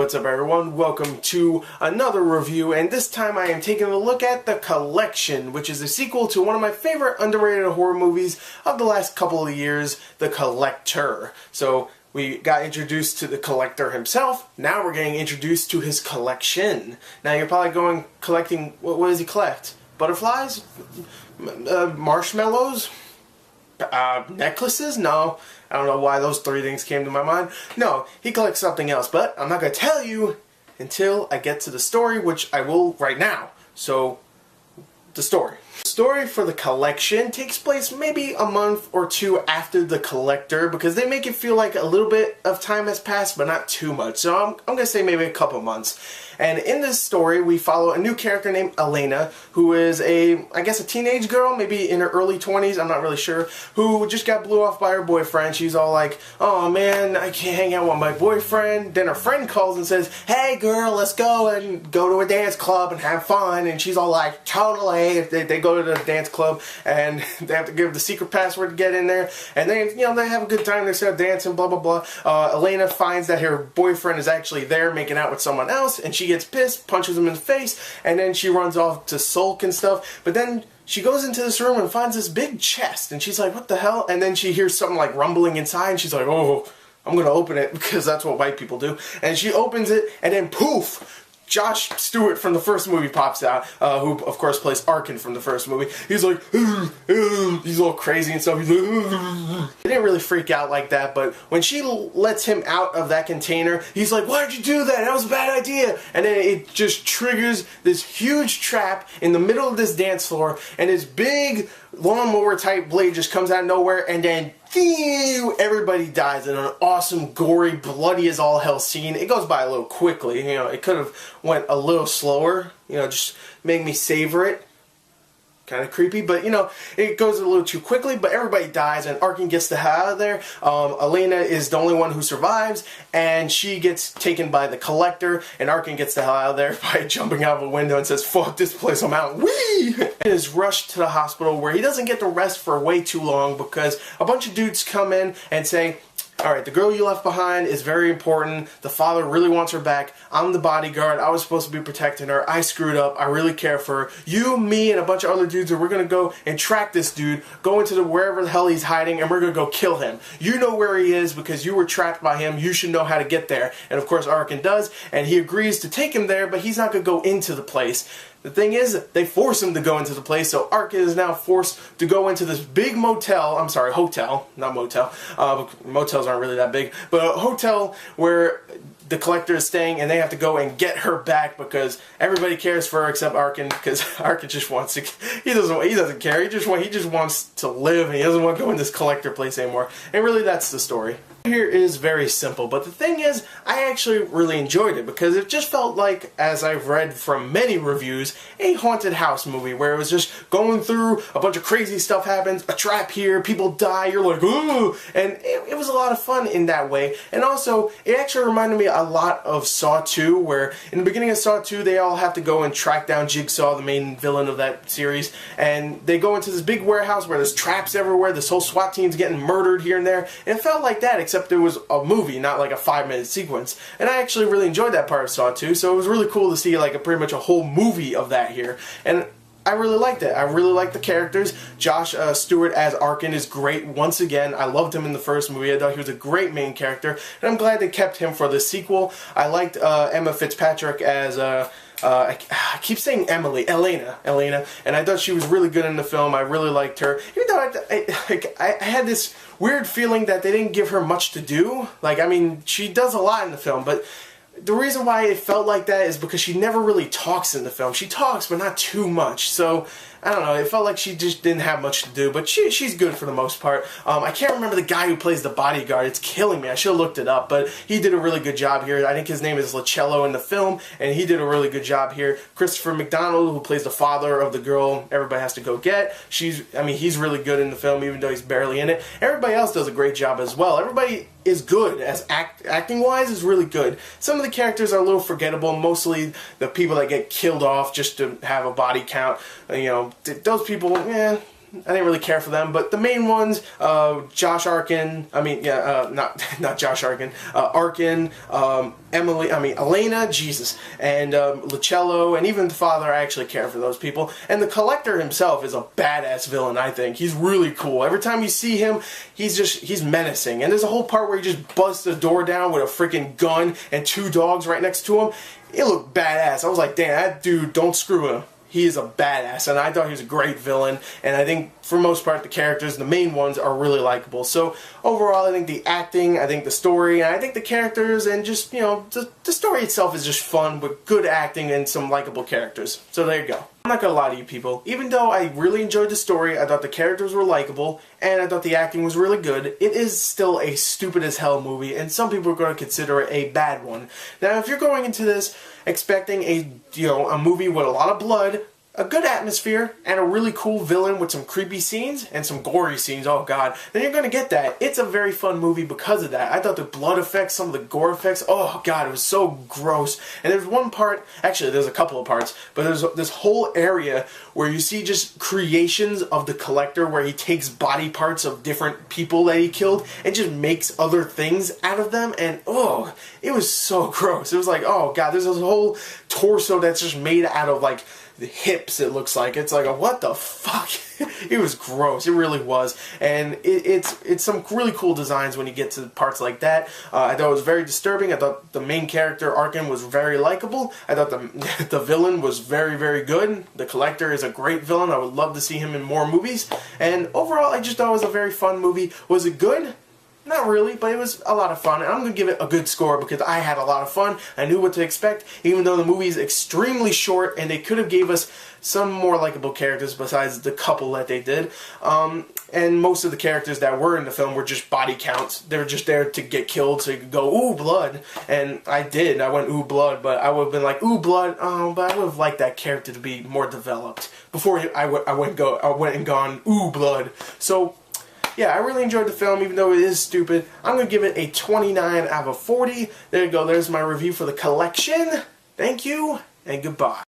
what's up everyone? Welcome to another review, and this time I am taking a look at The Collection, which is a sequel to one of my favorite underrated horror movies of the last couple of years, The Collector. So we got introduced to the Collector himself, now we're getting introduced to his collection. Now you're probably going collecting, what does he collect? Butterflies? Marshmallows? Necklaces? No. I don't know why those three things came to my mind. No, he collects something else, but I'm not going to tell you until I get to the story, which I will right now. So, the story. The story for The Collection takes place maybe a month or two after The Collector, because they make it feel like a little bit of time has passed, but not too much. So I'm going to say maybe a couple months. And in this story, we follow a new character named Elena, who is I guess a teenage girl, maybe in her early 20s, I'm not really sure, who just got blew off by her boyfriend. She's all like, oh man, I can't hang out with my boyfriend. Then her friend calls and says, hey girl, let's go to a dance club and have fun. And she's all like, totally. They go to the dance club and they have to give the secret password to get in there. And then, you know, they have a good time. They start dancing, blah, blah, blah. Elena finds that her boyfriend is actually there making out with someone else, and she gets pissed, punches him in the face, and then she runs off to sulk and stuff. But then she goes into this room and finds this big chest, and she's like, what the hell? And then she hears something like rumbling inside, and she's like, oh, I'm gonna open it, because that's what white people do. And she opens it, and then poof! Josh Stewart from the first movie pops out, who of course plays Arkin from the first movie. He's like, he's all crazy and stuff. He's like, he didn't really freak out like that, but when she lets him out of that container, he's like, why did you do that? That was a bad idea. And then it just triggers this huge trap in the middle of this dance floor, and this big lawnmower type blade just comes out of nowhere, and then everybody dies in an awesome, gory, bloody as all hell scene. It goes by a little quickly, you know, it could have went a little slower, you know, just make me savor it. Kind of creepy, but you know, it goes a little too quickly, but everybody dies and Arkin gets the hell out of there. Elena is the only one who survives, and she gets taken by the Collector, and Arkin gets the hell out of there by jumping out of a window and says, fuck this place, I'm out. Whee! He is rushed to the hospital where he doesn't get to rest for way too long because a bunch of dudes come in and say, alright, the girl you left behind is very important. The father really wants her back. I'm the bodyguard. I was supposed to be protecting her. I screwed up. I really care for her. You, me, and a bunch of other dudes, we're going to go and track this dude, go into wherever the hell he's hiding, and we're going to go kill him. You know where he is because you were trapped by him. You should know how to get there. And of course, Arkin does, and he agrees to take him there, but he's not going to go into the place. The thing is, they force him to go into the place, so Arkin is now forced to go into this big motel, I'm sorry, hotel, not motel, motels aren't really that big, but a hotel where the Collector is staying, and they have to go and get her back because everybody cares for her except Arkin, because Arkin just wants to, he doesn't care, he just wants to live, and he doesn't want to go in this Collector place anymore, and really that's the story. Here is very simple, but the thing is, I actually really enjoyed it because it just felt like, as I've read from many reviews, a haunted house movie where it was just going through, a bunch of crazy stuff happens, a trap here, people die, you're like, ooh, and it was a lot of fun in that way. And also, it actually reminded me a lot of Saw 2, where in the beginning of Saw 2, they all have to go and track down Jigsaw, the main villain of that series, and they go into this big warehouse where there's traps everywhere, this whole SWAT team's getting murdered here and there, and it felt like that, except it was a movie, not like a 5-minute sequence. And I actually really enjoyed that part of Saw 2, so it was really cool to see like pretty much a whole movie of that here. And I really liked it. I really liked the characters. Josh Stewart as Arkin is great once again. I loved him in the first movie. I thought he was a great main character, and I'm glad they kept him for the sequel. I liked Emma Fitzpatrick as I keep saying Elena, and I thought she was really good in the film. I really liked her, even though I had this weird feeling that they didn't give her much to do. Like, I mean, she does a lot in the film, but the reason why it felt like that is because she never really talks in the film. She talks, but not too much, so I don't know, it felt like she just didn't have much to do, but she's good for the most part. I can't remember the guy who plays the bodyguard, it's killing me, I should have looked it up, but he did a really good job here. I think his name is Lacello in the film, and he did a really good job here. Christopher McDonald, who plays the father of the girl everybody has to go get, he's really good in the film, even though he's barely in it. Everybody else does a great job as well. Everybody is good, as acting-wise is really good. Some of the characters are a little forgettable, mostly the people that get killed off just to have a body count, you know, those people, I didn't really care for them, but the main ones, Josh Arkin, not Josh Arkin, Arkin, Elena, Jesus, and Lucello, and even the father, I actually care for those people. And the Collector himself is a badass villain, I think. He's really cool. Every time you see him, he's menacing. And there's a whole part where he just busts the door down with a freaking gun and 2 dogs right next to him. It looked badass. I was like, damn, that dude, don't screw him. He is a badass, and I thought he was a great villain, and I think, for most part, the characters, the main ones, are really likable. So, overall, I think the acting, I think the story, and I think the characters, and just, you know, the story itself is just fun, with good acting and some likable characters. So, there you go. I'm not gonna lie to you people, even though I really enjoyed the story, I thought the characters were likable, and I thought the acting was really good, it is still a stupid as hell movie, and some people are going to consider it a bad one. Now, if you're going into this expecting a movie with a lot of blood, a good atmosphere, and a really cool villain with some creepy scenes and some gory scenes, oh god, then you're going to get that. It's a very fun movie because of that. I thought the blood effects, some of the gore effects, oh god, it was so gross. And there's one part, actually there's a couple of parts, but there's this whole area where you see just creations of the Collector where he takes body parts of different people that he killed and just makes other things out of them, and oh, it was so gross. It was like, oh god, there's this whole torso that's just made out of like the hips, it looks like. It's like, what the fuck? It was gross. It really was. And it's some really cool designs when you get to parts like that. I thought it was very disturbing. I thought the main character, Arkin, was very likable. I thought the villain was very, very good. The Collector is a great villain. I would love to see him in more movies. And overall, I just thought it was a very fun movie. Was it good? Not really, but it was a lot of fun, and I'm going to give it a good score because I had a lot of fun. I knew what to expect, even though the movie is extremely short, and they could have gave us some more likable characters besides the couple that they did. And most of the characters that were in the film were just body counts. They were just there to get killed so you could go, ooh, blood. And I did. I went, ooh, blood, but I would have been like, ooh, blood. But I would have liked that character to be more developed before I went and gone, ooh, blood. So yeah, I really enjoyed the film, even though it is stupid. I'm going to give it a 29 out of 40. There you go. There's my review for The Collection. Thank you, and goodbye.